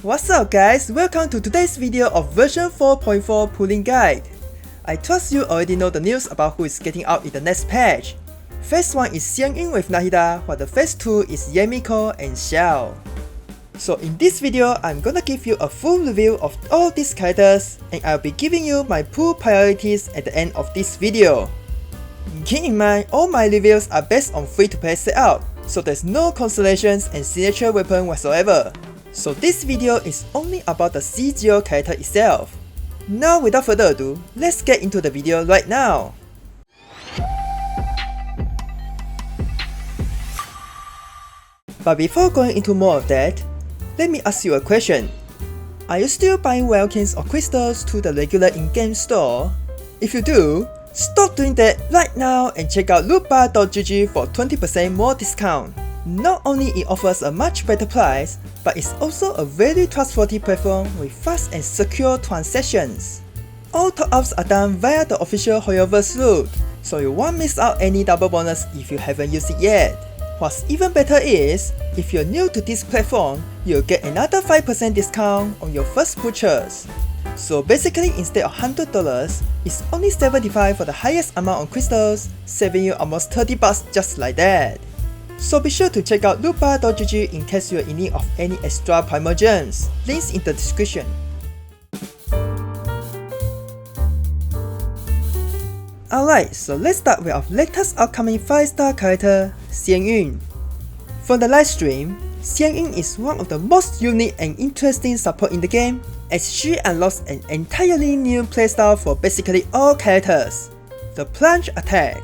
What's up guys, welcome to today's video of version 4.4 pooling guide. I trust you already know the news about who is getting out in the next patch. Phase 1 is Xian Yun with Nahida, while the Phase 2 is Yae Miko and Xiao. So in this video, I'm gonna give you a full review of all these characters, and I'll be giving you my pool priorities at the end of this video. Keep in mind, all my reviews are based on free-to-play setup, so there's no constellations and signature weapon whatsoever. So this video is only about the C0 character itself. Now without further ado, let's get into the video right now. But before going into more of that, let me ask you a question. Are you still buying welkins or crystals to the regular in-game store? If you do, stop doing that right now and check out lootbar.gg for 20% more discount. Not only it offers a much better price, but it's also a very trustworthy platform with fast and secure transactions. All top-ups are done via the official Hoyoverse route, so you won't miss out any double bonus if you haven't used it yet. What's even better is, if you're new to this platform, you'll get another 5% discount on your first purchase. So basically, instead of $100, it's only $75 for the highest amount of crystals, saving you almost $30 just like that. So be sure to check out lootbar.gg in case you're in need of any extra primal gems. Links in the description. Alright, so let's start with our latest upcoming 5-star character, Xian Yun. For the livestream, Xian Yun is one of the most unique and interesting support in the game, as she unlocks an entirely new playstyle for basically all characters, the plunge attack.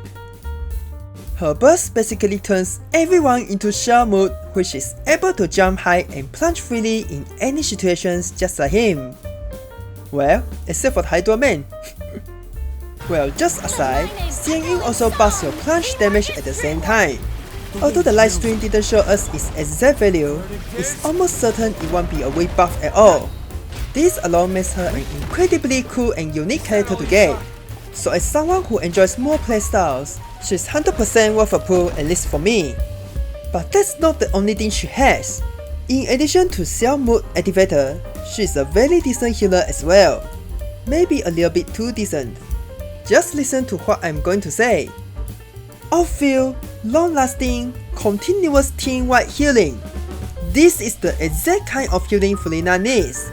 Her burst basically turns everyone into Xiao mode, which is able to jump high and plunge freely in any situations just like him. Well, except for the Hydro Man. Well, just aside, Xian Yun also buffs your plunge damage at the same time. Although the livestream didn't show us its exact value, it's almost certain it won't be a weak buff at all. This alone makes her an incredibly cool and unique character to get. So as someone who enjoys more playstyles, she's 100% worth a pull, at least for me. But that's not the only thing she has. In addition to Xiao mode activator, she's a very decent healer as well. Maybe a little bit too decent. Just listen to what I'm going to say. Outfield, long-lasting, continuous team-wide healing. This is the exact kind of healing Felina needs.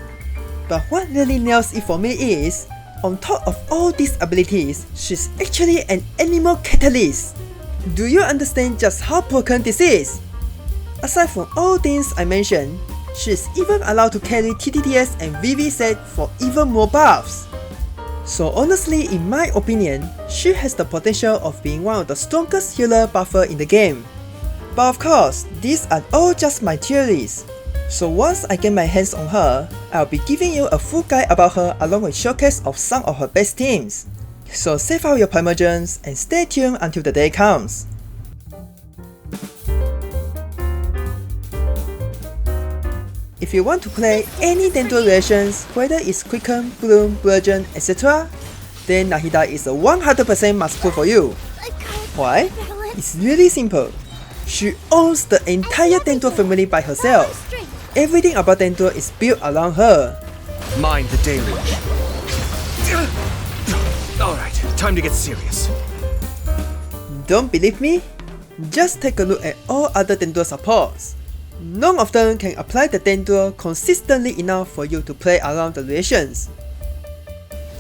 But what really nails it for me is, on top of all these abilities, she's actually an animal catalyst. Do you understand just how broken this is? Aside from all things I mentioned, she's even allowed to carry TTTS and VV set for even more buffs. So honestly, in my opinion, she has the potential of being one of the strongest healer buffer in the game. But of course, these are all just my theories. So once I get my hands on her, I'll be giving you a full guide about her along with showcase of some of her best teams. So save out your primal gems and stay tuned until the day comes. If you want to play any Dendro relations, whether it's Quicken, Bloom, Burgeon, etc., then Nahida is a 100% must pull for you. Why? It's really simple. She owns the entire Dendro family by herself. Everything about Dendro is built around her. Mind the deluge. Alright, time to get serious. Don't believe me? Just take a look at all other Dendro supports. None of them can apply the Dendro consistently enough for you to play around the relations.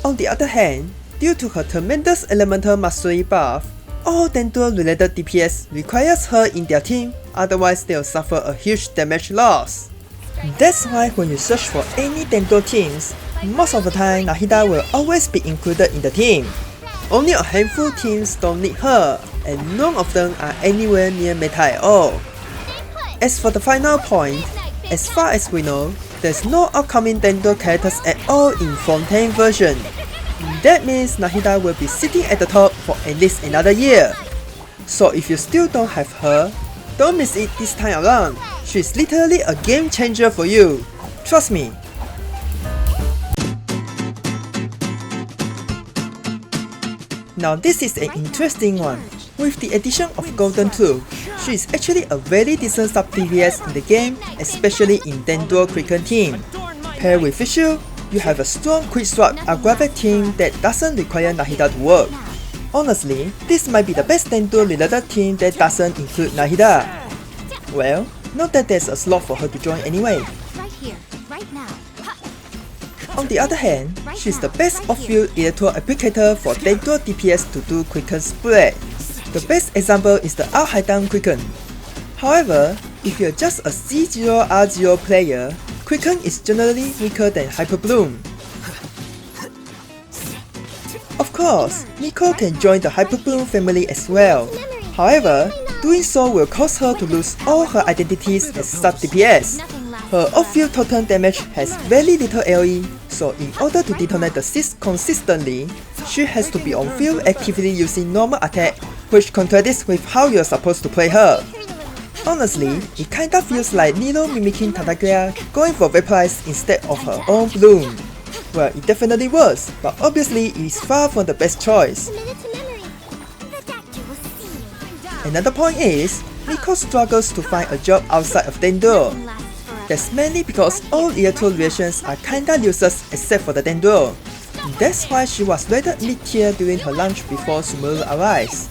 On the other hand, due to her tremendous elemental mastery buff, all Dendro related DPS requires her in their team, otherwise they'll suffer a huge damage loss. That's why when you search for any Dendro teams, most of the time Nahida will always be included in the team. Only a handful teams don't need her, and none of them are anywhere near meta at all. As for the final point, as far as we know, there's no upcoming Dendro characters at all in Fontaine version. That means Nahida will be sitting at the top for at least another year. So if you still don't have her, don't miss it this time around. She's literally a game changer for you. Trust me. Now this is an interesting one. With the addition of Golden 2, she is actually a very decent sub DPS in the game, especially in Dendro Kraken team. Paired with Xiao, you have a strong quick swap aggravated team that doesn't require Nahida to work. Honestly, this might be the best Dendro related team that doesn't include Nahida. Well, not that there's a slot for her to join anyway. Right here, right now. On the other hand, she's the best off-field electro applicator for Dendro DPS to do quicken spread. The best example is the R high down quicken. However, if you're just a C0 R0 player, quicken is generally weaker than Hyper Bloom. Of course, Miko can join the Hyper Bloom family as well. However, doing so will cause her to lose all her identities as sub DPS. Her off-field total damage has very little LE, so in order to detonate the 6 consistently, she has to be on field actively using normal attack, which contradicts with how you're supposed to play her. Honestly, it kinda feels like Nino mimicking Tartaglia going for Vaporize instead of her own Bloom. Well, it definitely was, but obviously it is far from the best choice. Another point is, Miko struggles to find a job outside of Dendro. That's mainly because all electro reactions are kinda useless except for the Dendro. That's why she was rated mid-tier during her launch before Sumeru arrives.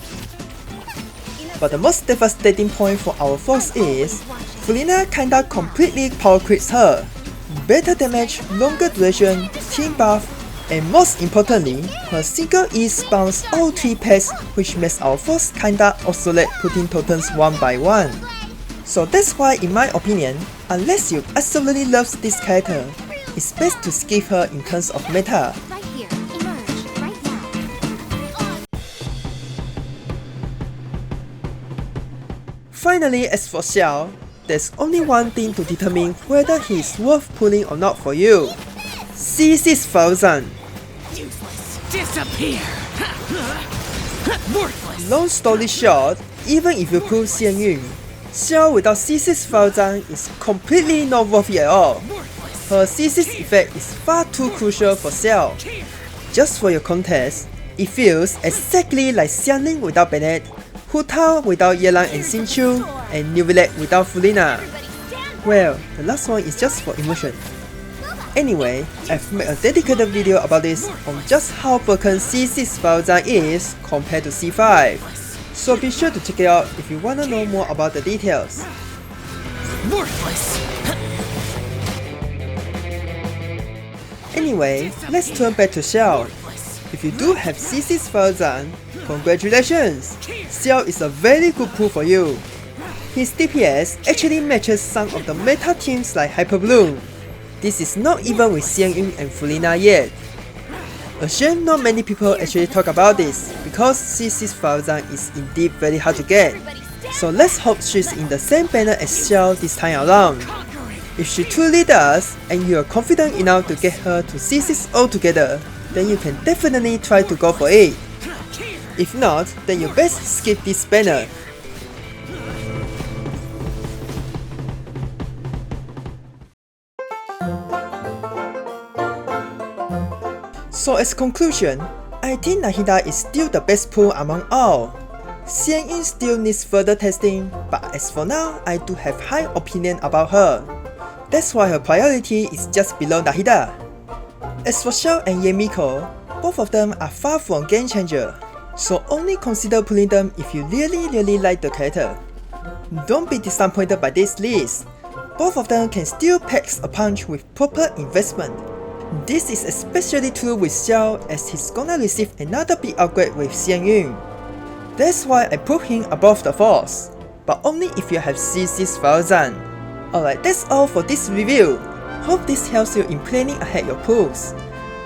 But the most devastating point for our foes is, Felina kinda completely power creeps her. Better damage, longer duration, team buff, and most importantly, her single E spawns all 3 pets, which makes our foes kinda obsolete putting totems one by one. So that's why in my opinion, unless you absolutely love this character, it's best to skip her in terms of meta. Right here, emerge, right now. Finally, as for Xiao, there's only one thing to determine whether he is worth pulling or not for you. C6000. Disappear! Worthless! Long story short, even if you pull Xian Yun, Xiao without C6000 is completely not worthy at all. Her C6 effect is far too crucial for Xiao. Just for your context, it feels exactly like Xianyun without Bennett, Hu Tao without Yelan and Xinqiu, and Nuvilek without Felina. Well, the last one is just for emotion. Anyway, I've made a dedicated video about this on just how broken C6000 is compared to C5. So be sure to check it out if you wanna know more about the details. Worthless! Anyway, let's turn back to Xiao. If you do have C6000, congratulations! Xiao is a very good pull for you. His DPS actually matches some of the meta teams like Hyper Bloom. This is not even with Xianyun and Felina yet. A shame not many people actually talk about this, because C6000 is indeed very hard to get. So let's hope she's in the same banner as Xiao this time around. If she truly does, and you are confident enough to get her to C6 altogether, then you can definitely try to go for it. If not, then you best skip this banner. So as conclusion, I think Nahida is still the best pull among all. Xianyun still needs further testing, but as for now, I do have high opinion about her. That's why her priority is just below Nahida. As for Xiao and Yae Miko, both of them are far from game changer, so only consider pulling them if you really like the character. Don't be disappointed by this list. Both of them can still pack a punch with proper investment. This is especially true with Xiao, as he's gonna receive another big upgrade with Xian Yun. That's why I put him above the force, but only if you have C6000. Alright, that's all for this review. Hope this helps you in planning ahead your pulls.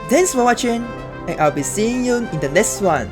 Thanks for watching, and I'll be seeing you in the next one.